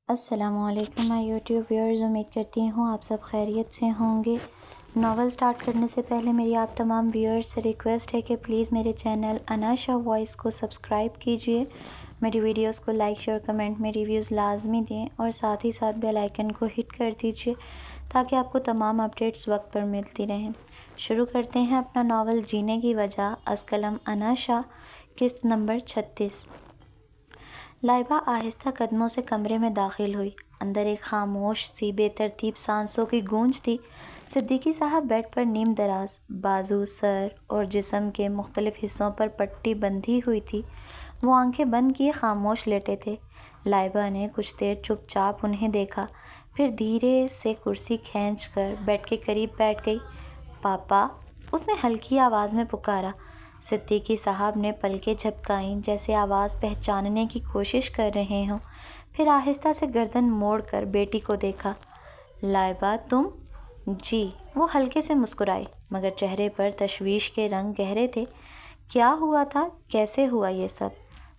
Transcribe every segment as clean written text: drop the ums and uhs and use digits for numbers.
السلام علیکم مائی YouTube viewers, امید کرتی ہوں آپ سب خیریت سے ہوں گے۔ ناول سٹارٹ کرنے سے پہلے میری آپ تمام ویورز سے ریکویسٹ ہے کہ پلیز میرے چینل اناشا وائس کو سبسکرائب کیجئے، میری ویڈیوز کو لائک شیئر کمنٹ میں ریویوز لازمی دیں اور ساتھ ہی ساتھ بیل آئیکن کو ہٹ کر دیجئے تاکہ آپ کو تمام اپڈیٹس وقت پر ملتی رہیں۔ شروع کرتے ہیں اپنا ناول جینے کی وجہ از قلم اناشا، قسط نمبر 36۔ لائبہ آہستہ قدموں سے کمرے میں داخل ہوئی۔ اندر ایک خاموش سی بے ترتیب سانسوں کی گونج تھی۔ صدیقی صاحب بیڈ پر نیم دراز، بازو، سر اور جسم کے مختلف حصوں پر پٹی بندھی ہوئی تھی۔ وہ آنکھیں بند کیے خاموش لیٹے تھے۔ لائبہ نے کچھ دیر چپ چاپ انہیں دیکھا، پھر دھیرے سے کرسی کھینچ کر بیڈ کے قریب بیٹھ گئی۔ پاپا، اس نے ہلکی آواز میں پکارا۔ صدیقی صاحب نے پلکیں جھپکائیں جیسے آواز پہچاننے کی کوشش کر رہے ہوں، پھر آہستہ سے گردن موڑ کر بیٹی کو دیکھا۔ لائبہ، تم؟ جی، وہ ہلکے سے مسکرائی، مگر چہرے پر تشویش کے رنگ گہرے تھے۔ کیا ہوا تھا؟ کیسے ہوا یہ سب؟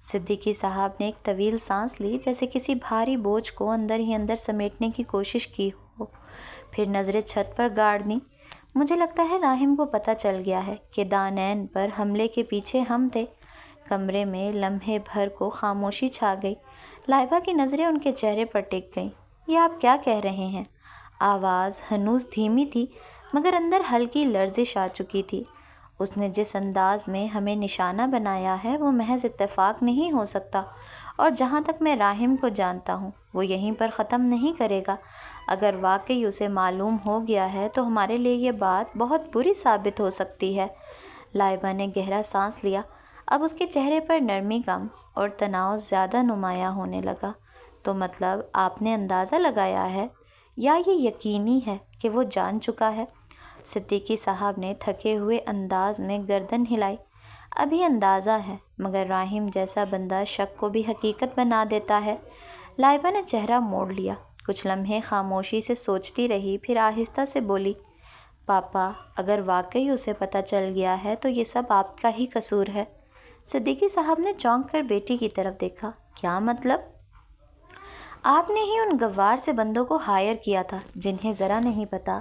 صدیقی صاحب نے ایک طویل سانس لی، جیسے کسی بھاری بوجھ کو اندر ہی اندر سمیٹنے کی کوشش کی ہو، پھر نظریں چھت پر گاڑ دیں۔ مجھے لگتا ہے راحم کو پتہ چل گیا ہے کہ دانین پر حملے کے پیچھے ہم تھے۔ کمرے میں لمحے بھر کو خاموشی چھا گئی۔ لائبہ کی نظریں ان کے چہرے پر ٹک گئیں۔ یہ آپ کیا کہہ رہے ہیں؟ آواز ہنوز دھیمی تھی، مگر اندر ہلکی لرزش آ چکی تھی۔ اس نے جس انداز میں ہمیں نشانہ بنایا ہے وہ محض اتفاق نہیں ہو سکتا، اور جہاں تک میں راحم کو جانتا ہوں وہ یہیں پر ختم نہیں کرے گا۔ اگر واقعی اسے معلوم ہو گیا ہے تو ہمارے لیے یہ بات بہت بری ثابت ہو سکتی ہے۔ لائبہ نے گہرا سانس لیا۔ اب اس کے چہرے پر نرمی کم اور تناؤ زیادہ نمایاں ہونے لگا۔ تو مطلب آپ نے اندازہ لگایا ہے یا یہ یقینی ہے کہ وہ جان چکا ہے؟ صدیقی صاحب نے تھکے ہوئے انداز میں گردن ہلائی۔ ابھی اندازہ ہے، مگر راحم جیسا بندہ شک کو بھی حقیقت بنا دیتا ہے۔ لائبہ نے چہرہ موڑ لیا، کچھ لمحے خاموشی سے سوچتی رہی، پھر آہستہ سے بولی، پاپا، اگر واقعی اسے پتہ چل گیا ہے تو یہ سب آپ کا ہی قصور ہے۔ صدیقی صاحب نے چونک کر بیٹی کی طرف دیکھا۔ کیا مطلب؟ آپ نے ہی ان گوار سے بندوں کو ہائر کیا تھا جنہیں ذرا نہیں پتا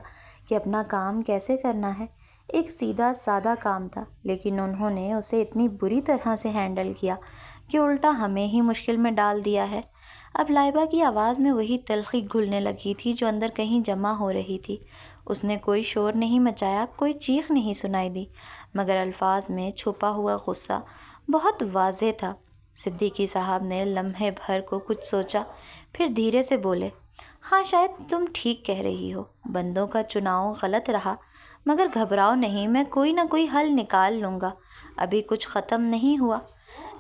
کہ اپنا کام کیسے کرنا ہے۔ ایک سیدھا سادہ کام تھا، لیکن انہوں نے اسے اتنی بری طرح سے ہینڈل کیا کہ الٹا ہمیں ہی مشکل میں ڈال دیا ہے۔ اب لائبہ کی آواز میں وہی تلخی گھلنے لگی تھی جو اندر کہیں جمع ہو رہی تھی۔ اس نے کوئی شور نہیں مچایا، کوئی چیخ نہیں سنائی دی، مگر الفاظ میں چھپا ہوا غصہ بہت واضح تھا۔ صدیقی صاحب نے لمحے بھر کو کچھ سوچا، پھر دھیرے سے بولے، ہاں، شاید تم ٹھیک کہہ رہی ہو، بندوں کا چناؤ غلط رہا، مگر گھبراؤ نہیں، میں کوئی نہ کوئی حل نکال لوں گا، ابھی کچھ ختم نہیں ہوا۔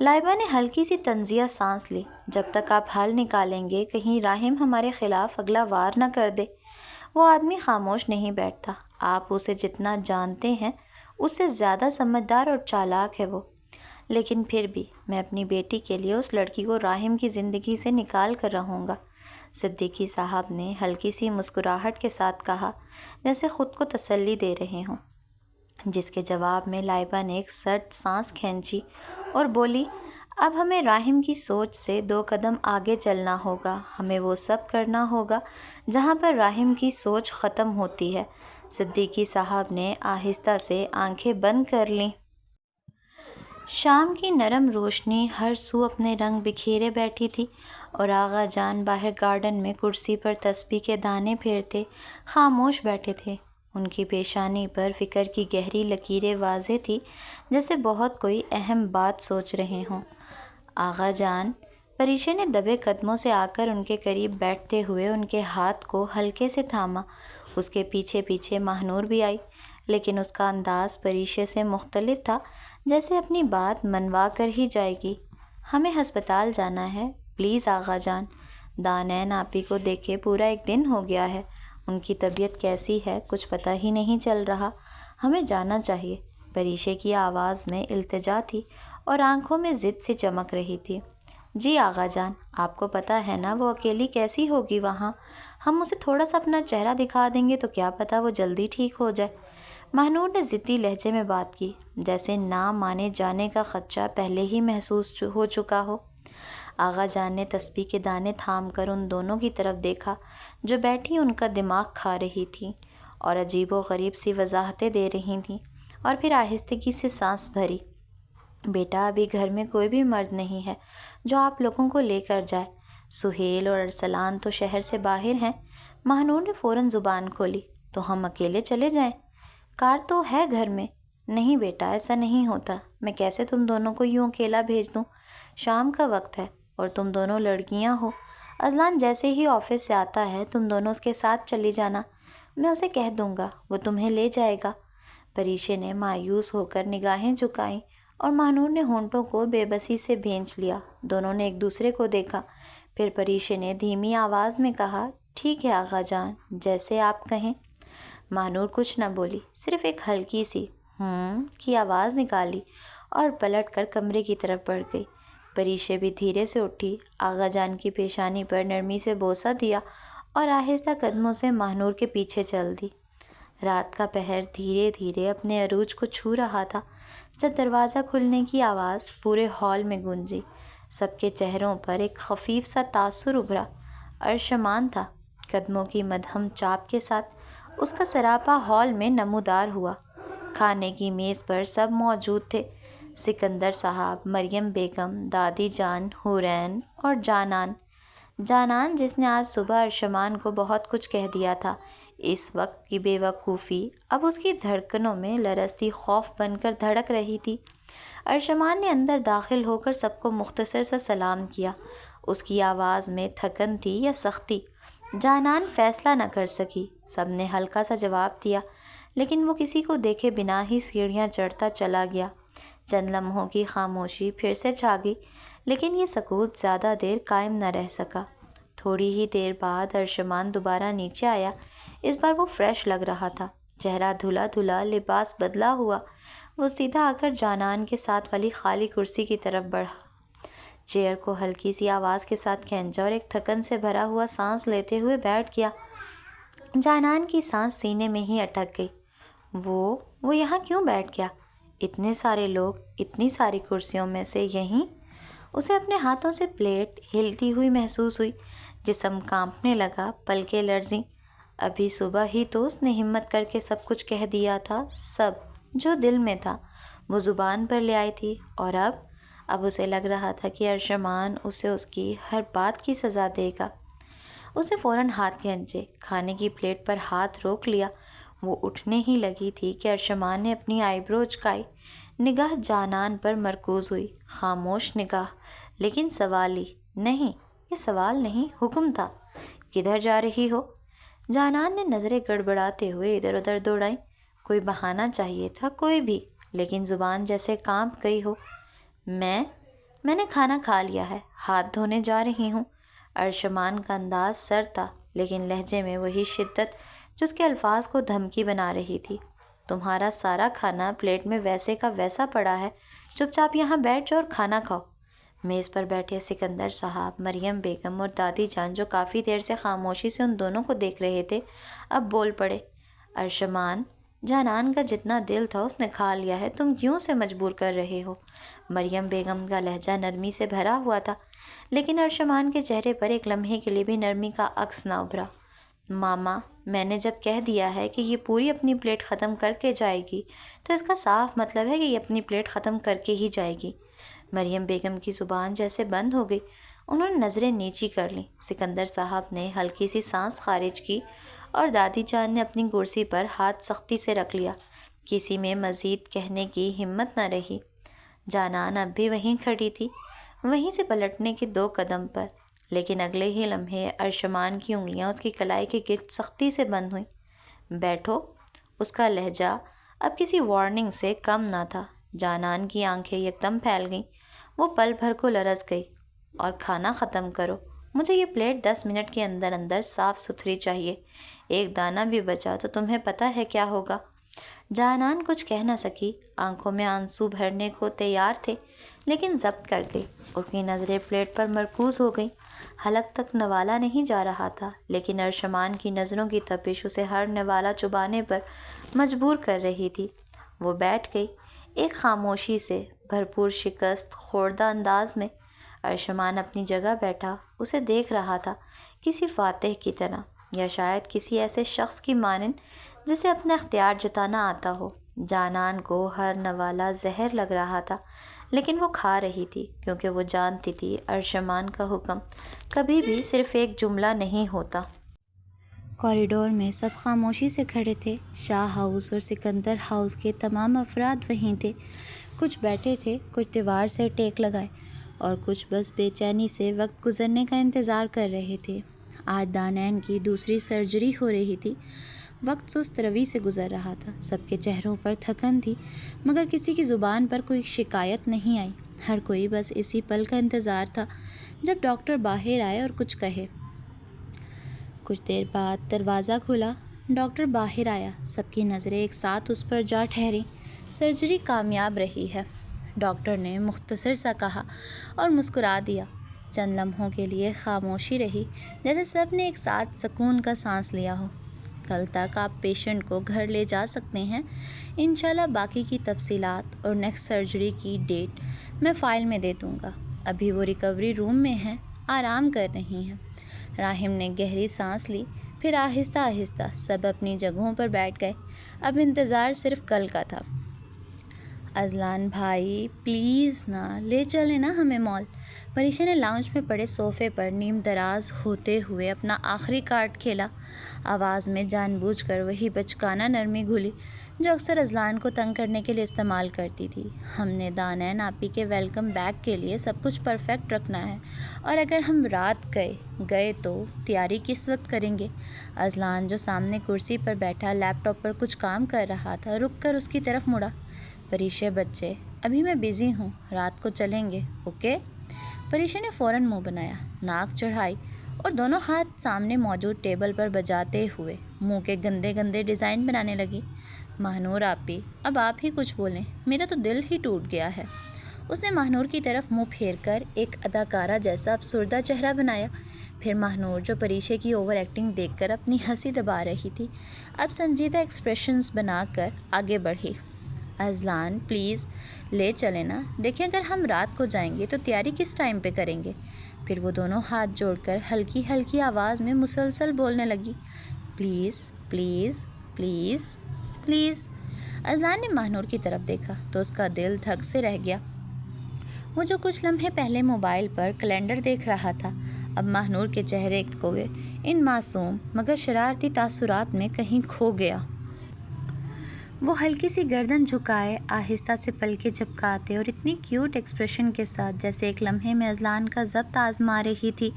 لائبہ نے ہلکی سی طنزیہ سانس لی۔ جب تک آپ حل نکالیں گے کہیں راحم ہمارے خلاف اگلا وار نہ کر دے۔ وہ آدمی خاموش نہیں بیٹھتا، آپ اسے جتنا جانتے ہیں اس سے زیادہ سمجھدار اور چالاک ہے وہ، لیکن پھر بھی میں اپنی بیٹی کے لیے اس لڑکی کو راحم کی زندگی سے نکال کر رہوں گا۔ صدیقی صاحب نے ہلکی سی مسکراہٹ کے ساتھ کہا، جیسے خود کو تسلی دے رہے ہوں، جس کے جواب میں لائبہ نے ایک سرد سانس کھینچی اور بولی، اب ہمیں راحم کی سوچ سے 2 قدم آگے چلنا ہوگا، ہمیں وہ سب کرنا ہوگا جہاں پر راحم کی سوچ ختم ہوتی ہے۔ صدیقی صاحب نے آہستہ سے آنکھیں بند کر لیں۔ شام کی نرم روشنی ہر سو اپنے رنگ بکھیرے بیٹھی تھی، اور آغا جان باہر گارڈن میں کرسی پر تسبیح کے دانے پھیرتے خاموش بیٹھے تھے۔ ان کی پیشانی پر فکر کی گہری لکیریں واضح تھی، جیسے بہت کوئی اہم بات سوچ رہے ہوں۔ آغا جان، پریشے نے دبے قدموں سے آ کر ان کے قریب بیٹھتے ہوئے ان کے ہاتھ کو ہلکے سے تھاما۔ اس کے پیچھے پیچھے ماہنور بھی آئی، لیکن اس کا انداز پریشے سے مختلف تھا، جیسے اپنی بات منوا کر ہی جائے گی۔ ہمیں ہسپتال جانا ہے، پلیز آغا جان۔ دانین آپی کو دیکھے پورا 1 دن ہو گیا ہے، ان کی طبیعت کیسی ہے کچھ پتہ ہی نہیں چل رہا، ہمیں جانا چاہیے۔ پریشے کی آواز میں التجا تھی اور آنکھوں میں ضد سی چمک رہی تھی۔ جی آغا جان، آپ کو پتہ ہے نا وہ اکیلی کیسی ہوگی وہاں، ہم اسے تھوڑا سا اپنا چہرہ دکھا دیں گے تو کیا پتہ وہ جلدی ٹھیک ہو جائے۔ ماہنور نے ضدی لہجے میں بات کی، جیسے نہ مانے جانے کا خدشہ پہلے ہی محسوس ہو چکا ہو۔ آغا جان نے تسبیح کے دانے تھام کر ان دونوں کی طرف دیکھا جو بیٹھی ان کا دماغ کھا رہی تھیں اور عجیب و غریب سی وضاحتیں دے رہی تھیں، اور پھر آہستگی سے سانس بھری۔ بیٹا، ابھی گھر میں کوئی بھی مرد نہیں ہے جو آپ لوگوں کو لے کر جائے۔ سہیل اور ارسلان تو شہر سے باہر ہیں۔ ماہنور نے فوراً زبان کھولی، تو ہم اکیلے چلے جائیں؟ کار تو ہے گھر میں۔ نہیں بیٹا، ایسا نہیں ہوتا، میں کیسے تم دونوں کو یوں اکیلا بھیج دوں؟ شام کا وقت ہے اور تم دونوں لڑکیاں ہو۔ اذلان جیسے ہی آفس سے آتا ہے تم دونوں اس کے ساتھ چلی جانا، میں اسے کہہ دوں گا، وہ تمہیں لے جائے گا۔ پریشے نے مایوس ہو کر نگاہیں جھکائیں اور ماہنور نے ہونٹوں کو بے بسی سے بھینچ لیا۔ دونوں نے ایک دوسرے کو دیکھا، پھر پریشے نے دھیمی آواز میں کہا، ٹھیک ہے آغا جان، جیسے آپ کہیں۔ ماہنور کچھ نہ بولی، صرف ایک ہلکی سی کی آواز نکالی اور پلٹ کر کمرے کی طرف بڑھ گئی۔ پریشے بھی دھیرے سے اٹھی، آغا جان کی پیشانی پر نرمی سے بوسہ دیا اور آہستہ قدموں سے ماہنور کے پیچھے چل دی۔ رات کا پہر دھیرے دھیرے اپنے عروج کو چھو رہا تھا جب دروازہ کھلنے کی آواز پورے ہال میں گونجی۔ سب کے چہروں پر ایک خفیف سا تاثر ابھرا۔ ارشمان تھا، قدموں کی مدھم چاپ کے ساتھ اس کا سراپا ہال میں نمودار ہوا۔ کھانے کی میز پر سب موجود تھے، سکندر صاحب، مریم بیگم، دادی جان، حورین اور جانان جس نے آج صبح ارشمان کو بہت کچھ کہہ دیا تھا۔ اس وقت کی بے وقوفی اب اس کی دھڑکنوں میں لرزتی خوف بن کر دھڑک رہی تھی۔ ارشمان نے اندر داخل ہو کر سب کو مختصر سا سلام کیا۔ اس کی آواز میں تھکن تھی یا سختی، جانان فیصلہ نہ کر سکی۔ سب نے ہلکا سا جواب دیا، لیکن وہ کسی کو دیکھے بنا ہی سیڑھیاں چڑھتا چلا گیا۔ چند لمحوں کی خاموشی پھر سے چھا گئی، لیکن یہ سکوت زیادہ دیر قائم نہ رہ سکا۔ تھوڑی ہی دیر بعد ارشمان دوبارہ نیچے آیا۔ اس بار وہ فریش لگ رہا تھا، چہرہ دھلا دھلا، لباس بدلا ہوا۔ وہ سیدھا آ کر جانان کے ساتھ والی خالی کرسی کی طرف بڑھا، چیئر کو ہلکی سی آواز کے ساتھ کھینچا اور ایک تھکن سے بھرا ہوا سانس لیتے ہوئے بیٹھ گیا۔ جانان کی سانس سینے میں ہی اٹک گئی۔ وہ یہاں کیوں بیٹھ گیا؟ اتنے سارے لوگ، اتنی ساری کرسیوں میں سے یہیں؟ اسے اپنے ہاتھوں سے پلیٹ ہلتی ہوئی محسوس ہوئی، جسم کانپنے لگا، پلکیں لرزیں۔ ابھی صبح ہی تو اس نے ہمت کر کے سب کچھ کہہ دیا تھا، سب جو دل میں تھا وہ زبان پر لے آئی تھی، اور اب اسے لگ رہا تھا کہ ارشمان اسے اس کی ہر بات کی سزا دے گا۔ اس نے فوراً ہاتھ کھینچے، کھانے کی پلیٹ پر ہاتھ روک لیا۔ وہ اٹھنے ہی لگی تھی کہ ارشمان نے اپنی آئی برو اچکائی، نگاہ جانان پر مرکوز ہوئی، خاموش نگاہ، لیکن سوالی۔ نہیں، یہ سوال نہیں، حکم تھا۔ کدھر جا رہی ہو؟ جانان نے نظریں گڑبڑاتے ہوئے ادھر ادھر دوڑائیں۔ کوئی بہانہ چاہیے تھا، کوئی بھی، لیکن زبان جیسے کانپ گئی ہو۔ میں نے کھانا کھا لیا ہے، ہاتھ دھونے جا رہی ہوں۔ ارشمان کا انداز سرد تھا، لیکن لہجے میں وہی شدت جو اس کے الفاظ کو دھمکی بنا رہی تھی۔ تمہارا سارا کھانا پلیٹ میں ویسے کا ویسا پڑا ہے، چپ چاپ یہاں بیٹھ جاؤ اور کھانا کھاؤ۔ میز پر بیٹھے سکندر صاحب، مریم بیگم اور دادی جان جو کافی دیر سے خاموشی سے ان دونوں کو دیکھ رہے تھے، اب بول پڑے۔ ارشمان، جانان کا جتنا دل تھا اس نے کھا لیا ہے، تم کیوں اسے مجبور کر رہے ہو؟ مریم بیگم کا لہجہ نرمی سے بھرا ہوا تھا، لیکن ارشمان کے چہرے پر ایک لمحے کے لیے بھی نرمی کا عکس نہ ابھرا۔ ماما، میں نے جب کہہ دیا ہے کہ یہ پوری اپنی پلیٹ ختم کر کے جائے گی، تو اس کا صاف مطلب ہے کہ یہ اپنی پلیٹ ختم کر کے ہی جائے گی۔ مریم بیگم کی زبان جیسے بند ہو گئی، انہوں نے نظریں نیچی کر لیں۔ سکندر صاحب نے ہلکی سی سانس خارج کی اور دادی جان نے اپنی کرسی پر ہاتھ سختی سے رکھ لیا۔ کسی میں مزید کہنے کی ہمت نہ رہی۔ جانان اب بھی وہیں کھڑی تھی، وہیں سے پلٹنے کے 2 قدم پر، لیکن اگلے ہی لمحے ارشمان کی انگلیاں اس کی کلائی کے گرد سختی سے بند ہوئیں۔ بیٹھو۔ اس کا لہجہ اب کسی وارننگ سے کم نہ تھا۔ جانان کی آنکھیں یکدم پھیل گئیں، وہ پل بھر کو لرز گئی۔ اور کھانا ختم کرو، مجھے یہ پلیٹ 10 منٹ کے اندر اندر صاف ستھری چاہیے۔ ایک دانہ بھی بچا تو تمہیں پتہ ہے کیا ہوگا۔ جانان کچھ کہہ نہ سکی، آنکھوں میں آنسو بھرنے کو تیار تھے، لیکن ضبط کر گئی۔ اس کی نظریں پلیٹ پر مرکوز ہو گئیں۔ حلق تک نوالا نہیں جا رہا تھا، لیکن ارشمان کی نظروں کی تپش اسے ہر نوالا چبانے پر مجبور کر رہی تھی۔ وہ بیٹھ گئی، ایک خاموشی سے بھرپور شکست خوردہ انداز میں۔ ارشمان اپنی جگہ بیٹھا اسے دیکھ رہا تھا، کسی فاتح کی طرح، یا شاید کسی ایسے شخص کی مانند جسے اپنا اختیار جتانا آتا ہو۔ جانان کو ہر نوالہ زہر لگ رہا تھا، لیکن وہ کھا رہی تھی، کیونکہ وہ جانتی تھی ارشمان کا حکم کبھی بھی صرف ایک جملہ نہیں ہوتا۔ کوریڈور میں سب خاموشی سے کھڑے تھے۔ شاہ ہاؤس اور سکندر ہاؤس کے تمام افراد وہیں تھے۔ کچھ بیٹھے تھے، کچھ دیوار سے ٹیک لگائے، اور کچھ بس بے چینی سے وقت گزرنے کا انتظار کر رہے تھے۔ آج دانین کی دوسری سرجری ہو رہی تھی۔ وقت سست روی سے گزر رہا تھا، سب کے چہروں پر تھکن تھی، مگر کسی کی زبان پر کوئی شکایت نہیں آئی۔ ہر کوئی بس اسی پل کا انتظار تھا جب ڈاکٹر باہر آئے اور کچھ کہے۔ کچھ دیر بعد دروازہ کھلا، ڈاکٹر باہر آیا، سب کی نظریں ایک ساتھ اس پر جا ٹھہریں۔ سرجری کامیاب رہی ہے، ڈاکٹر نے مختصر سا کہا اور مسکرا دیا۔ چند لمحوں کے لیے خاموشی رہی، جیسے سب نے ایک ساتھ سکون کا سانس لیا ہو۔ کل تک آپ پیشنٹ کو گھر لے جا سکتے ہیں۔ انشاءاللہ باقی کی تفصیلات اور نیکسٹ سرجری کی ڈیٹ میں فائل میں دے دوں گا۔ ابھی وہ ریکوری روم میں ہیں، آرام کر رہی ہیں۔ راحم نے گہری سانس لی، پھر آہستہ آہستہ سب اپنی جگہوں پر بیٹھ گئے۔ اب انتظار صرف کل کا تھا۔ اذلان بھائی پلیز نا، لے چلیں نا ہمیں مال۔ پریشا نے لاؤنج میں پڑے صوفے پر نیم دراز ہوتے ہوئے اپنا آخری کارڈ کھیلا۔ آواز میں جان بوجھ کر وہی بچکانہ نرمی گھلی جو اکثر اذلان کو تنگ کرنے کے لیے استعمال کرتی تھی۔ ہم نے دانین آپی کے ویلکم بیک کے لیے سب کچھ پرفیکٹ رکھنا ہے، اور اگر ہم رات گئے تو تیاری کس وقت کریں گے؟ اذلان جو سامنے کرسی پر بیٹھا لیپ ٹاپ پر کچھ کام کر رہا تھا، رک کر اس کی طرف مڑا۔ پریشا بچے، ابھی میں بزی ہوں، رات کو چلیں گے، اوکے؟ پریشا نے فوراً منہ بنایا، ناک چڑھائی اور دونوں ہاتھ سامنے موجود ٹیبل پر بجاتے ہوئے منہ کے گندے گندے ڈیزائن بنانے لگی۔ ماہنور آپی، اب آپ ہی کچھ بولیں، میرا تو دل ہی ٹوٹ گیا ہے۔ اس نے ماہنور کی طرف منہ پھیر کر ایک اداکارہ جیسا افسردہ چہرہ بنایا۔ پھر ماہنور جو پریشا کی اوور ایکٹنگ دیکھ کر اپنی ہنسی دبا رہی تھی، اب سنجیدہ ایکسپریشنز بنا کر آگے بڑھی۔ اذلان پلیز لے چلیں نا، دیکھیں اگر ہم رات کو جائیں گے تو تیاری کس ٹائم پہ کریں گے؟ پھر وہ دونوں ہاتھ جوڑ کر ہلکی ہلکی آواز میں مسلسل بولنے لگی، please please please please. Azlan نے ماہنور کی طرف دیکھا تو اس کا دل دھک سے رہ گیا۔ وہ جو کچھ لمحے پہلے موبائل پر کیلنڈر دیکھ رہا تھا، اب ماہنور کے چہرے کو ان معصوم مگر شرارتی تاثرات میں کہیں کھو گیا۔ وہ ہلکی سی گردن جھکائے، آہستہ سے پلکیں جھپکاتے اور اتنی کیوٹ ایکسپریشن کے ساتھ جیسے ایک لمحے میں اذلان کا ضبط آزما رہی تھی۔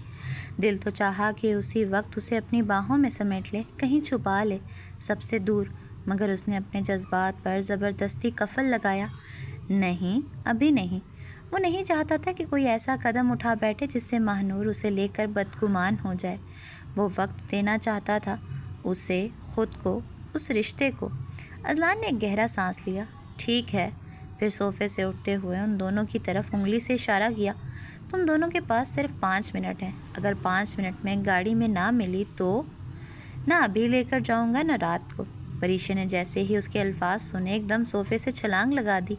دل تو چاہا کہ اسی وقت اسے اپنی باہوں میں سمیٹ لے، کہیں چھپا لے، سب سے دور، مگر اس نے اپنے جذبات پر زبردستی قفل لگایا۔ نہیں، ابھی نہیں۔ وہ نہیں چاہتا تھا کہ کوئی ایسا قدم اٹھا بیٹھے جس سے ماہنور اسے لے کر بدگمان ہو جائے۔ وہ وقت دینا چاہتا تھا، اسے، خود کو، اس رشتے کو۔ اذلان نے ایک گہرا سانس لیا۔ ٹھیک ہے، پھر صوفے سے اٹھتے ہوئے ان دونوں کی طرف انگلی سے اشارہ کیا۔ تم دونوں کے پاس صرف 5 منٹ ہیں، اگر 5 منٹ میں گاڑی میں نہ ملی تو نہ ابھی لے کر جاؤں گا نہ رات کو۔ پریشا نے جیسے ہی اس کے الفاظ سنے ایک دم صوفے سے چھلانگ لگا دی،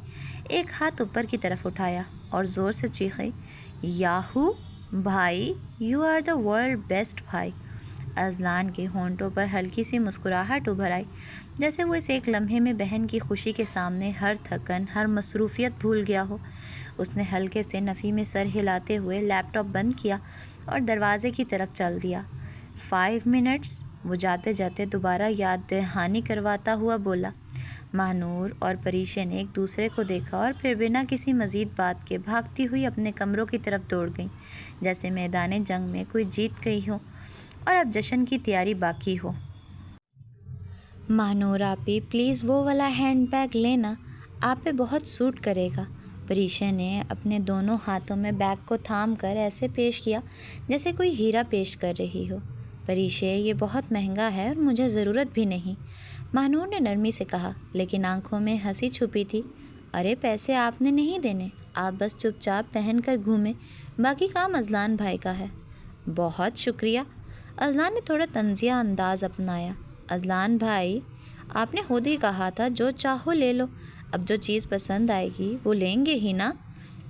ایک ہاتھ اوپر کی طرف اٹھایا اور زور سے چیخی، یاہو بھائی، you are the world best بھائی۔ اذلان کے ہونٹوں پر ہلکی سی مسکراہٹ ابھر آئی، جیسے وہ اس ایک لمحے میں بہن کی خوشی کے سامنے ہر تھکن، ہر مصروفیت بھول گیا ہو۔ اس نے ہلکے سے نفی میں سر ہلاتے ہوئے لیپ ٹاپ بند کیا اور دروازے کی طرف چل دیا۔ 5 منٹس، وہ جاتے جاتے دوبارہ یاد دہانی کرواتا ہوا بولا۔ ماہنور اور پریشا نے ایک دوسرے کو دیکھا اور پھر بنا کسی مزید بات کے بھاگتی ہوئی اپنے کمروں کی طرف دوڑ گئیں، جیسے میدان جنگ میں کوئی جیت گئی ہو اور اب جشن کی تیاری باقی ہو۔ ماہنور آپی پلیز وہ والا ہینڈ بیگ لینا، آپ پہ بہت سوٹ کرے گا۔ پریشا نے اپنے دونوں ہاتھوں میں بیگ کو تھام کر ایسے پیش کیا جیسے کوئی ہیرا پیش کر رہی ہو۔ پریشا، یہ بہت مہنگا ہے اور مجھے ضرورت بھی نہیں، ماہنور نے نرمی سے کہا، لیکن آنکھوں میں ہنسی چھپی تھی۔ ارے پیسے آپ نے نہیں دینے، آپ بس چپ چاپ پہن کر گھومیں، باقی کام اذلان بھائی کا ہے۔ بہت شکریہ۔ اذلان نے تھوڑا طنزیہ انداز اپنایا۔ اذلان بھائی، آپ نے خود ہی کہا تھا جو چاہو لے لو، اب جو چیز پسند آئے گی وہ لیں گے ہی نا؟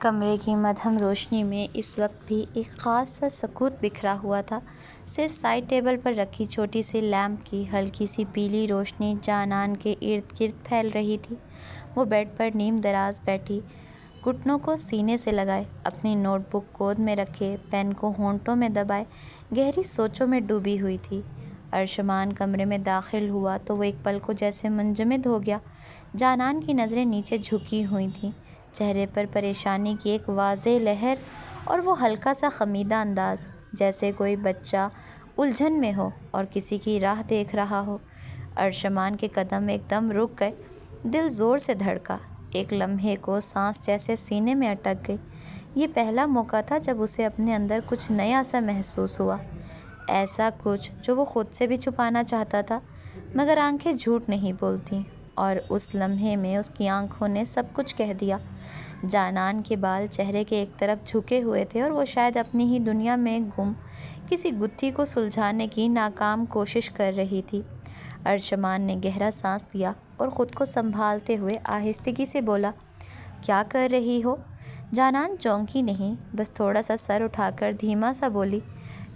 کمرے کی مدھم روشنی میں اس وقت بھی ایک خاص سا سکوت بکھرا ہوا تھا۔ صرف سائڈ ٹیبل پر رکھی چھوٹی سی لیمپ کی ہلکی سی پیلی روشنی جانان کے ارد گرد پھیل رہی تھی۔ وہ بیڈ پر نیم دراز بیٹھی، گھٹنوں کو سینے سے لگائے، اپنی نوٹ بک گود میں رکھے، پین کو ہونٹوں میں دبائے گہری سوچوں میں ڈوبی ہوئی تھی۔ ارشمان کمرے میں داخل ہوا تو وہ ایک پل کو جیسے منجمد ہو گیا۔ جانان کی نظریں نیچے جھکی ہوئی تھیں، چہرے پر پریشانی کی ایک واضح لہر اور وہ ہلکا سا خمیدہ انداز، جیسے کوئی بچہ الجھن میں ہو اور کسی کی راہ دیکھ رہا ہو۔ ارشمان کے قدم ایک دم رک گئے، دل زور سے دھڑکا، ایک لمحے کو سانس جیسے سینے میں اٹک گئی۔ یہ پہلا موقع تھا جب اسے اپنے اندر کچھ نیا سا محسوس ہوا، ایسا کچھ جو وہ خود سے بھی چھپانا چاہتا تھا، مگر آنکھیں جھوٹ نہیں بولتیں، اور اس لمحے میں اس کی آنکھوں نے سب کچھ کہہ دیا۔ جانان کے بال چہرے کے ایک طرف جھکے ہوئے تھے اور وہ شاید اپنی ہی دنیا میں گم کسی گتھی کو سلجھانے کی ناکام کوشش کر رہی تھی۔ ارشمان نے گہرا سانس لیا اور خود کو سنبھالتے ہوئے آہستگی سے بولا، کیا کر رہی ہو؟ جانان چونکی نہیں، بس تھوڑا سا سر اٹھا کر دھیما سا بولی،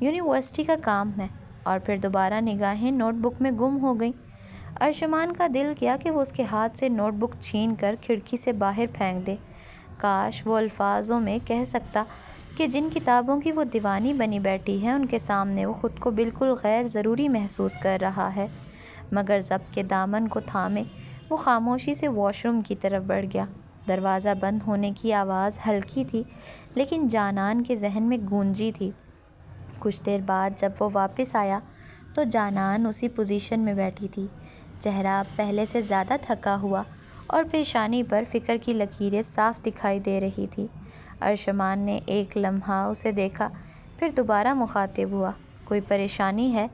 یونیورسٹی کا کام ہے، اور پھر دوبارہ نگاہیں نوٹ بک میں گم ہو گئیں۔ ارشمان کا دل کیا کہ وہ اس کے ہاتھ سے نوٹ بک چھین کر کھڑکی سے باہر پھینک دے۔ کاش وہ الفاظوں میں کہہ سکتا کہ جن کتابوں کی وہ دیوانی بنی بیٹھی ہے ان کے سامنے وہ خود کو بالکل غیر ضروری محسوس کر رہا ہے، مگر ضبط کے دامن کو تھامے وہ خاموشی سے واش روم کی طرف بڑھ گیا۔ دروازہ بند ہونے کی آواز ہلکی تھی لیکن جانان کے ذہن میں گونجی تھی۔ کچھ دیر بعد جب وہ واپس آیا تو جانان اسی پوزیشن میں بیٹھی تھی، چہرہ پہلے سے زیادہ تھکا ہوا اور پیشانی پر فکر کی لکیریں صاف دکھائی دے رہی تھی۔ ارشمان نے ایک لمحہ اسے دیکھا، پھر دوبارہ مخاطب ہوا، کوئی پریشانی ہے؟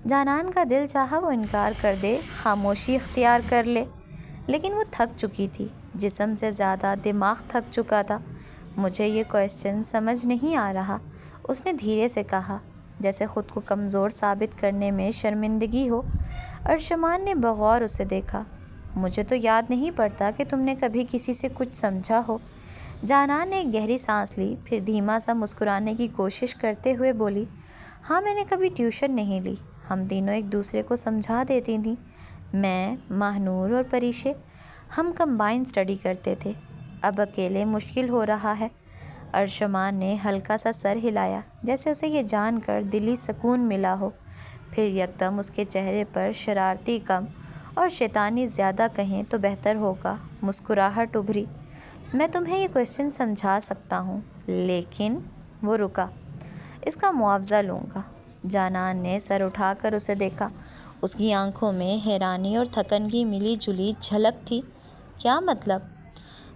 جانان کا دل چاہا وہ انکار کر دے، خاموشی اختیار کر لے، لیکن وہ تھک چکی تھی، جسم سے زیادہ دماغ تھک چکا تھا۔ مجھے یہ کوئسچن سمجھ نہیں آ رہا، اس نے دھیرے سے کہا، جیسے خود کو کمزور ثابت کرنے میں شرمندگی ہو۔ ارشمان نے بغور اسے دیکھا، مجھے تو یاد نہیں پڑتا کہ تم نے کبھی کسی سے کچھ سمجھا ہو۔ جانان نے ایک گہری سانس لی، پھر دھیما سا مسکرانے کی کوشش کرتے ہوئے بولی، ہاں میں نے کبھی ٹیوشن نہیں لی، ہم تینوں ایک دوسرے کو سمجھا دیتی تھیں، میں، ماہنور اور پریشے، ہم کمبائن اسٹڈی کرتے تھے، اب اکیلے مشکل ہو رہا ہے۔ ارشمان نے ہلکا سا سر ہلایا، جیسے اسے یہ جان کر دلی سکون ملا ہو، پھر یکدم اس کے چہرے پر شرارتی کم اور شیطانی زیادہ کہیں تو بہتر ہوگا مسکراہٹ ابھری۔ میں تمہیں یہ کوئسچن سمجھا سکتا ہوں، لیکن وہ رکا، اس کا معاوضہ لوں گا۔ جانان نے سر اٹھا کر اسے دیکھا، اس کی آنکھوں میں حیرانی اور تھکن کی ملی جلی جھلک تھی۔ کیا مطلب؟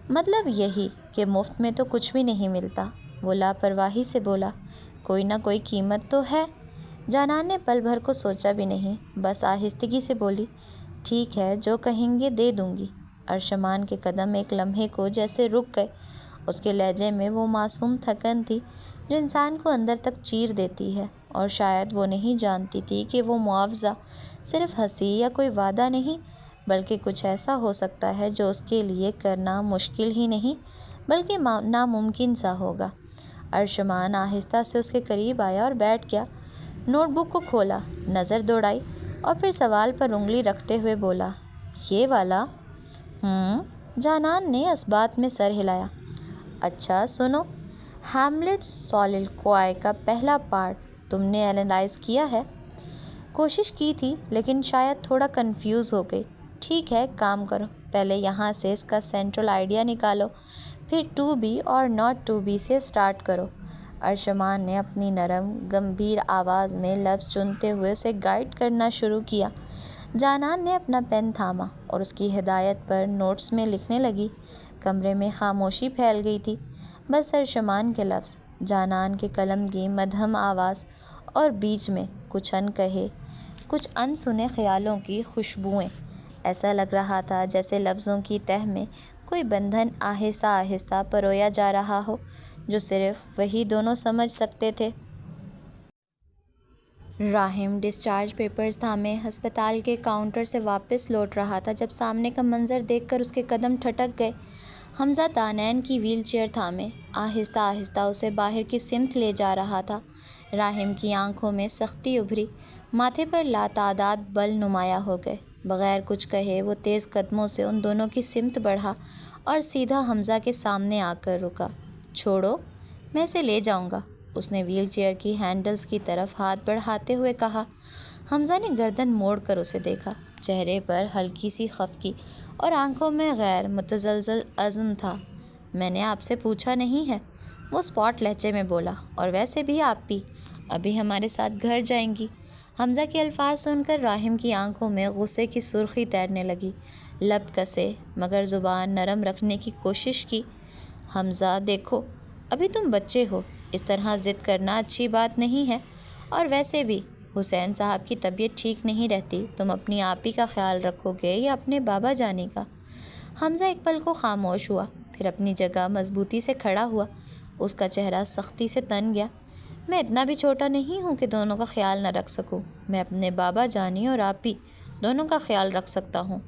مطلب یہی کہ مفت میں تو کچھ بھی نہیں ملتا، وہ لاپرواہی سے بولا، کوئی نہ کوئی قیمت تو ہے۔ جانان نے پل بھر کو سوچا بھی نہیں، بس آہستگی سے بولی، ٹھیک ہے جو کہیں گے دے دوں گی۔ ارشمان کے قدم ایک لمحے کو جیسے رک گئے، اس کے لہجے میں وہ معصوم تھکن تھی جو انسان کو اندر تک چیر دیتی ہے، اور شاید وہ نہیں جانتی تھی کہ وہ معاوضہ صرف ہنسی یا کوئی وعدہ نہیں، بلکہ کچھ ایسا ہو سکتا ہے جو اس کے لیے کرنا مشکل ہی نہیں بلکہ ناممکن سا ہوگا۔ ارشمان آہستہ سے اس کے قریب آیا اور بیٹھ گیا، نوٹ بک کو کھولا، نظر دوڑائی اور پھر سوال پر انگلی رکھتے ہوئے بولا، یہ والا؟ جانان نے اس بات میں سر ہلایا۔ اچھا سنو، ہیملیٹ سولیلوکوائی کا پہلا پارٹ تم نے اینالائز کیا ہے؟ کوشش کی تھی لیکن شاید تھوڑا کنفیوز ہو گئی۔ ٹھیک ہے کام کرو، پہلے یہاں سے اس کا سینٹرل آئیڈیا نکالو، پھر ٹو بی اور ناٹ ٹو بی سے سٹارٹ کرو۔ ارشمان نے اپنی نرم گمبھیر آواز میں لفظ چنتے ہوئے اسے گائیڈ کرنا شروع کیا۔ جانان نے اپنا پین تھاما اور اس کی ہدایت پر نوٹس میں لکھنے لگی۔ کمرے میں خاموشی پھیل گئی تھی، بس ارشمان کے لفظ، جانان کے قلم کی مدھم آواز اور بیچ میں کچھ ان کہے، کچھ ان سنے خیالوں کی خوشبوئیں۔ ایسا لگ رہا تھا جیسے لفظوں کی تہ میں کوئی بندھن آہستہ آہستہ پرویا جا رہا ہو جو صرف وہی دونوں سمجھ سکتے تھے۔ راہم ڈسچارج پیپرز تھامے ہسپتال کے کاؤنٹر سے واپس لوٹ رہا تھا جب سامنے کا منظر دیکھ کر اس کے قدم ٹھٹک گئے۔ حمزہ دانین کی ویل چیئر تھامے آہستہ آہستہ اسے باہر کی سمت لے جا رہا تھا۔ راحم کی آنکھوں میں سختی ابھری، ماتھے پر لاتعداد بل نمایاں ہو گئے۔ بغیر کچھ کہے وہ تیز قدموں سے ان دونوں کی سمت بڑھا اور سیدھا حمزہ کے سامنے آ کر رکا۔ چھوڑو، میں اسے لے جاؤں گا، اس نے ویل چیئر کی ہینڈلز کی طرف ہاتھ بڑھاتے ہوئے کہا۔ حمزہ نے گردن موڑ کر اسے دیکھا، چہرے پر ہلکی سی خفگی اور آنکھوں میں غیر متزلزل عزم تھا۔ میں نے آپ سے پوچھا نہیں ہے، وہ اسپاٹ لہجے میں بولا، اور ویسے بھی آپ بھی ابھی ہمارے ساتھ گھر جائیں گی۔ حمزہ کے الفاظ سن کر راحم کی آنکھوں میں غصے کی سرخی تیرنے لگی، لب کسے مگر زبان نرم رکھنے کی کوشش کی۔ حمزہ دیکھو، ابھی تم بچے ہو، اس طرح ضد کرنا اچھی بات نہیں ہے، اور ویسے بھی حسین صاحب کی طبیعت ٹھیک نہیں رہتی، تم اپنی آپی کا خیال رکھو گے یا اپنے بابا جانی کا؟ حمزہ ایک پل کو خاموش ہوا، پھر اپنی جگہ مضبوطی سے کھڑا ہوا۔ اس کا چہرہ سختی سے تن گیا۔ میں اتنا بھی چھوٹا نہیں ہوں کہ دونوں کا خیال نہ رکھ سکوں، میں اپنے بابا جانی اور آپی دونوں کا خیال رکھ سکتا ہوں۔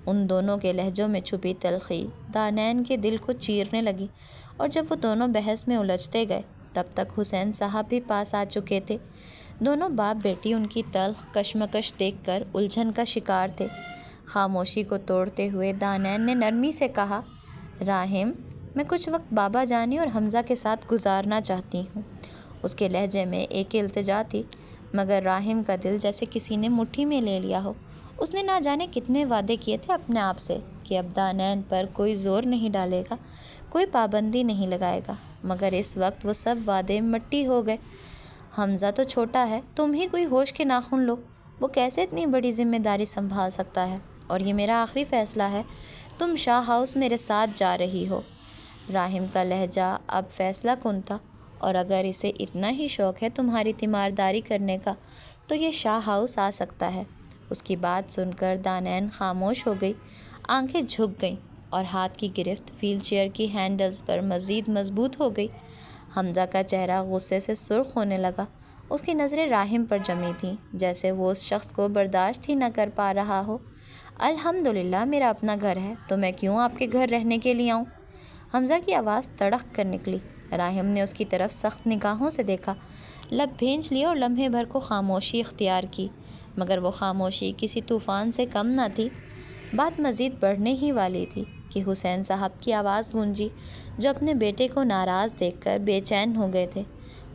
ان دونوں کے لہجوں میں چھپی تلخی دانین کے دل کو چیرنے لگی، اور جب وہ دونوں بحث میں الجھتے گئے تب تک حسین صاحب بھی پاس آ چکے تھے۔ دونوں باپ بیٹی ان کی تلخ کشمکش دیکھ کر الجھن کا شکار تھے۔ خاموشی کو توڑتے ہوئے دانین نے نرمی سے کہا، راحم، میں کچھ وقت بابا جانی اور حمزہ کے ساتھ گزارنا چاہتی ہوں۔ اس کے لہجے میں ایک التجا تھی، مگر راحم کا دل جیسے کسی نے مٹھی میں لے لیا ہو۔ اس نے نہ جانے کتنے وعدے کیے تھے اپنے آپ سے کہ اب دانین پر کوئی زور نہیں ڈالے گا، کوئی پابندی نہیں لگائے گا، مگر اس وقت وہ سب وعدے مٹی ہو گئے۔ حمزہ تو چھوٹا ہے، تم ہی کوئی ہوش کے ناخن لو، وہ کیسے اتنی بڑی ذمہ داری سنبھال سکتا ہے؟ اور یہ میرا آخری فیصلہ ہے، تم شاہ ہاؤس میرے ساتھ جا رہی ہو۔ راحم کا لہجہ اب فیصلہ کن تھا، اور اگر اسے اتنا ہی شوق ہے تمہاری تیمارداری کرنے کا تو یہ شاہ ہاؤس آ سکتا ہے۔ اس کی بات سن کر دانین خاموش ہو گئی، آنکھیں جھک گئیں اور ہاتھ کی گرفت ویل چیئر کی ہینڈلز پر مزید مضبوط ہو گئی۔ حمزہ کا چہرہ غصے سے سرخ ہونے لگا، اس کی نظریں راحم پر جمی تھیں، جیسے وہ اس شخص کو برداشت ہی نہ کر پا رہا ہو۔ الحمدللہ میرا اپنا گھر ہے، تو میں کیوں آپ کے گھر رہنے کے لیے آؤں؟ حمزہ کی آواز تڑک کر نکلی۔ راحم نے اس کی طرف سخت نگاہوں سے دیکھا، لب بھینچ لیے اور لمحے بھر کو خاموشی اختیار کی، مگر وہ خاموشی کسی طوفان سے کم نہ تھی۔ بات مزید بڑھنے ہی والی تھی کہ حسین صاحب کی آواز گونجی، جو اپنے بیٹے کو ناراض دیکھ کر بے چین ہو گئے تھے۔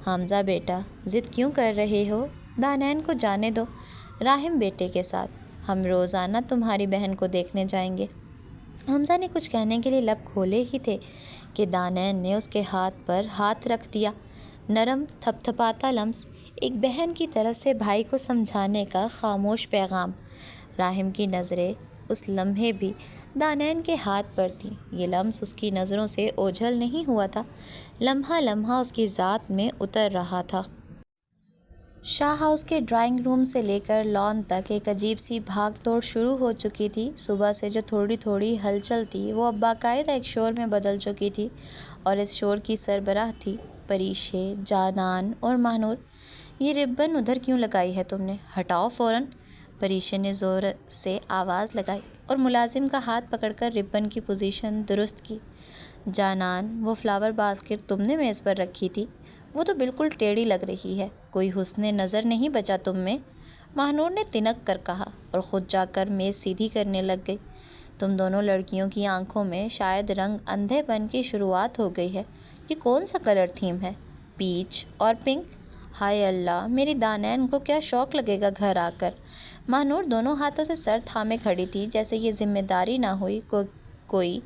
حمزہ بیٹا، ضد کیوں کر رہے ہو؟ دانین کو جانے دو۔ راحم بیٹے کے ساتھ ہم روزانہ تمہاری بہن کو دیکھنے جائیں گے۔ حمزہ نے کچھ کہنے کے لیے لب کھولے ہی تھے کہ دانین نے اس کے ہاتھ پر ہاتھ رکھ دیا۔ نرم تھپ تھپاتا لمس، ایک بہن کی طرف سے بھائی کو سمجھانے کا خاموش پیغام۔ راحم کی نظریں اس لمحے بھی دانین کے ہاتھ پر تھیں۔ یہ لمس اس کی نظروں سے اوجھل نہیں ہوا تھا، لمحہ لمحہ اس کی ذات میں اتر رہا تھا۔ شاہ ہاؤس کے ڈرائنگ روم سے لے کر لان تک ایک عجیب سی بھاگ توڑ شروع ہو چکی تھی۔ صبح سے جو تھوڑی تھوڑی ہلچل تھی وہ اب باقاعدہ ایک شور میں بدل چکی تھی، اور اس شور کی سربراہ تھی پریشے، جانان اور ماہنور۔ یہ ربن ادھر کیوں لگائی ہے تم نے؟ ہٹاؤ فوراً! پریشے نے زور سے آواز لگائی اور ملازم کا ہاتھ پکڑ کر ربن کی پوزیشن درست کی۔ جانان، وہ فلاور باسکٹ تم نے میز پر رکھی تھی، وہ تو بالکل ٹیڑھی لگ رہی ہے، کوئی حسن نظر نہیں بچا تم میں؟ ماہنور نے تنک کر کہا، اور خود جا کر میز سیدھی کرنے لگ گئی۔ تم دونوں لڑکیوں کی آنکھوں میں شاید رنگ اندھے پن کی شروعات ہو گئی ہے۔ یہ کون سا کلر تھیم ہے؟ پیچ اور پنک؟ ہائے اللہ، میری دانین کو کیا شوق لگے گا گھر آ کر۔ ماہنور دونوں ہاتھوں سے سر تھامے کھڑی تھی، جیسے یہ ذمہ داری نہ ہوئی کوئی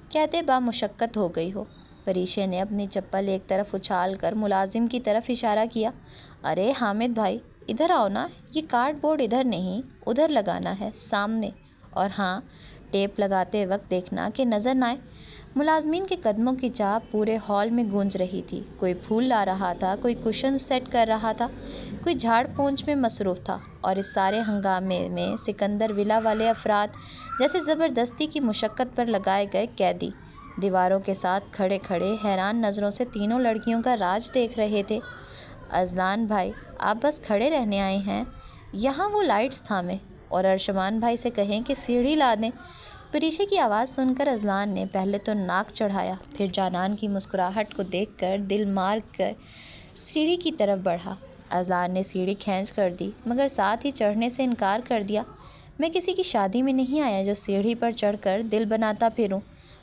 کہتے با مشقت ہو گئی ہو۔ پریشے نے اپنی چپل ایک طرف اچھال کر ملازم کی طرف اشارہ کیا، ارے حامد بھائی، ادھر آؤ نا، یہ کارڈ بورڈ ادھر نہیں، ادھر لگانا ہے، سامنے، اور ہاں، ٹیپ لگاتے وقت دیکھنا کہ نظر نہ آئے۔ ملازمین کے قدموں کی چاپ پورے ہال میں گونج رہی تھی، کوئی پھول لا رہا تھا، کوئی کشن سیٹ کر رہا تھا، کوئی جھاڑ پونچھ میں مصروف تھا، اور اس سارے ہنگامے میں سکندر ولا والے افراد جیسے زبردستی کی مشقت پر لگائے گئے قیدی دیواروں کے ساتھ کھڑے کھڑے حیران نظروں سے تینوں لڑکیوں کا راج دیکھ رہے تھے۔ اذلان بھائی، آپ بس کھڑے رہنے آئے ہیں؟ یہاں وہ لائٹس تھامیں اور ارشمان بھائی سے کہیں کہ سیڑھی لا دیں۔ پریشے کی آواز سن کر اذلان نے پہلے تو ناک چڑھایا، پھر جانان کی مسکراہٹ کو دیکھ کر دل مار کر سیڑھی کی طرف بڑھا۔ اذلان نے سیڑھی کھینچ کر دی مگر ساتھ ہی چڑھنے سے انکار کر دیا۔ میں کسی کی شادی میں نہیں آیا جو سیڑھی پر چڑھ کر دل بناتا پھروں۔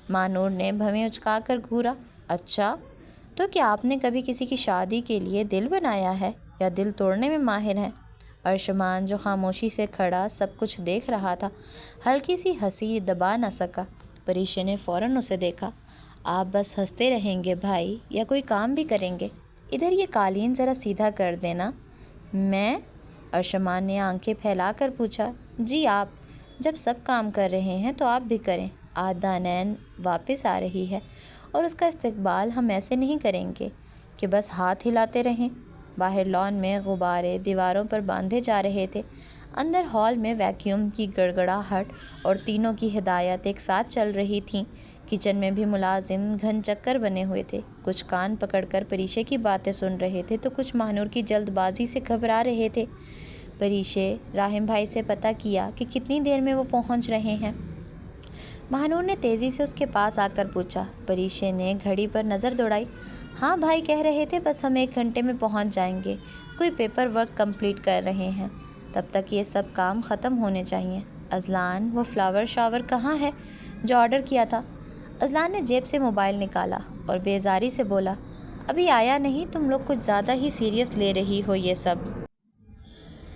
ماہنور نے بھویں اچکا کر گھورا۔ اچھا، تو کیا آپ نے کبھی کسی کی شادی کے لیے دل بنایا ہے یا دل توڑنے میں ماہر ہیں؟ ارشمان جو خاموشی سے کھڑا سب کچھ دیکھ رہا تھا ہلکی سی ہنسی دبا نہ سکا۔ پریشے نے فوراً اسے دیکھا۔ آپ بس ہنستے رہیں گے بھائی یا کوئی کام بھی کریں گے؟ ادھر یہ قالین ذرا سیدھا کر دینا۔ میں؟ ارشمان نے آنکھیں پھیلا کر پوچھا۔ جی آپ، جب سب کام کر رہے ہیں تو آپ بھی کریں۔ عدنان واپس آ رہی ہے اور اس کا استقبال ہم ایسے نہیں کریں گے کہ بس ہاتھ ہلاتے رہیں۔ باہر لان میں غبارے دیواروں پر باندھے جا رہے تھے۔ اندر ہال میں ویکیوم کی گڑگڑاہٹ اور تینوں کی ہدایات ایک ساتھ چل رہی تھیں۔ کچن میں بھی ملازم گھن چکر بنے ہوئے تھے، کچھ کان پکڑ کر پریشے کی باتیں سن رہے تھے تو کچھ ماہنور کی جلد بازی سے گھبرا رہے تھے۔ پریشے راہم بھائی سے پتہ کیا کہ کتنی دیر میں وہ پہنچ رہے ہیں۔ ماہنور نے تیزی سے اس کے پاس آ کر پوچھا۔ پریشے نے گھڑی پر نظر دوڑائی۔ ہاں بھائی کہہ رہے تھے بس ہم 1 گھنٹے میں پہنچ جائیں گے، کوئی پیپر ورک کمپلیٹ کر رہے ہیں، تب تک یہ سب کام ختم ہونے چاہیے۔ اذلان، وہ فلاور شاور کہاں ہے جو آرڈر کیا تھا؟ اذلان نے جیب سے موبائل نکالا اور بیزاری سے بولا، ابھی آیا نہیں، تم لوگ کچھ زیادہ ہی سیریس لے رہی ہو یہ سب۔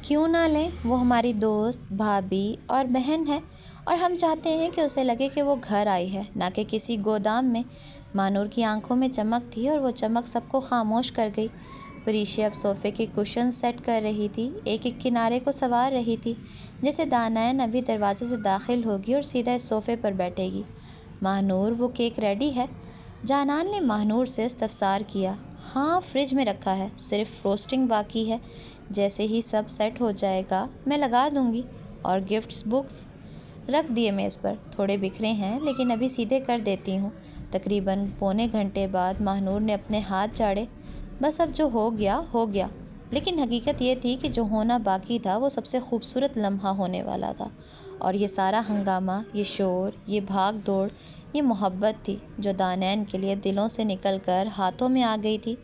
کیوں نہ لیں، وہ ہماری دوست، بھابھی اور بہن ہے اور ہم چاہتے ہیں کہ اسے لگے کہ وہ گھر آئی ہے نہ کہ کسی گودام میں۔ ماہنور کی آنکھوں میں چمک تھی اور وہ چمک سب کو خاموش کر گئی۔ پریشے اب صوفے کے کشن سیٹ کر رہی تھی، ایک ایک کنارے کو سنوار رہی تھی، جیسے دانائن ابھی دروازے سے داخل ہوگی اور سیدھا اس صوفے پر بیٹھے گی۔ ماہنور، وہ کیک ریڈی ہے؟ جانان نے ماہنور سے استفسار کیا۔ ہاں فریج میں رکھا ہے، صرف فروسٹنگ باقی ہے، جیسے ہی سب سیٹ ہو جائے گا میں لگا دوں گی۔ اور گفٹس بکس رکھ دیے میز پر، تھوڑے بکھرے ہیں لیکن ابھی سیدھے کر دیتی ہوں۔ تقریباً پونے گھنٹے بعد ماہنور نے اپنے ہاتھ جاڑے۔ بس اب جو ہو گیا ہو گیا، لیکن حقیقت یہ تھی کہ جو ہونا باقی تھا وہ سب سے خوبصورت لمحہ ہونے والا تھا، اور یہ سارا ہنگامہ، یہ شور، یہ بھاگ دوڑ، یہ محبت تھی جو دانین کے لیے دلوں سے نکل کر ہاتھوں میں آ گئی تھی۔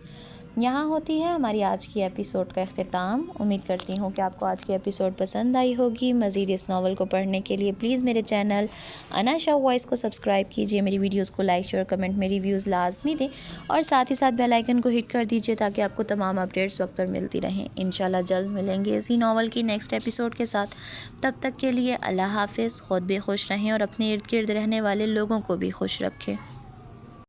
یہاں ہوتی ہے ہماری آج کی ایپیسوڈ کا اختتام۔ امید کرتی ہوں کہ آپ کو آج کی ایپیسوڈ پسند آئی ہوگی۔ مزید اس ناول کو پڑھنے کے لیے پلیز میرے چینل انا شاہ وائس کو سبسکرائب کیجیے، میری ویڈیوز کو لائک شیئر کمنٹ میں ریویوز لازمی دیں اور ساتھ ہی ساتھ بیل آئیکن کو ہٹ کر دیجیے تاکہ آپ کو تمام اپڈیٹس وقت پر ملتی رہیں۔ انشاءاللہ جلد ملیں گے اسی ناول کی نیکسٹ ایپیسوڈ کے ساتھ۔ تب تک کے لیے اللہ حافظ، خود بھی خوش رہیں اور اپنے ارد گرد رہنے والے لوگوں کو بھی خوش رکھیں۔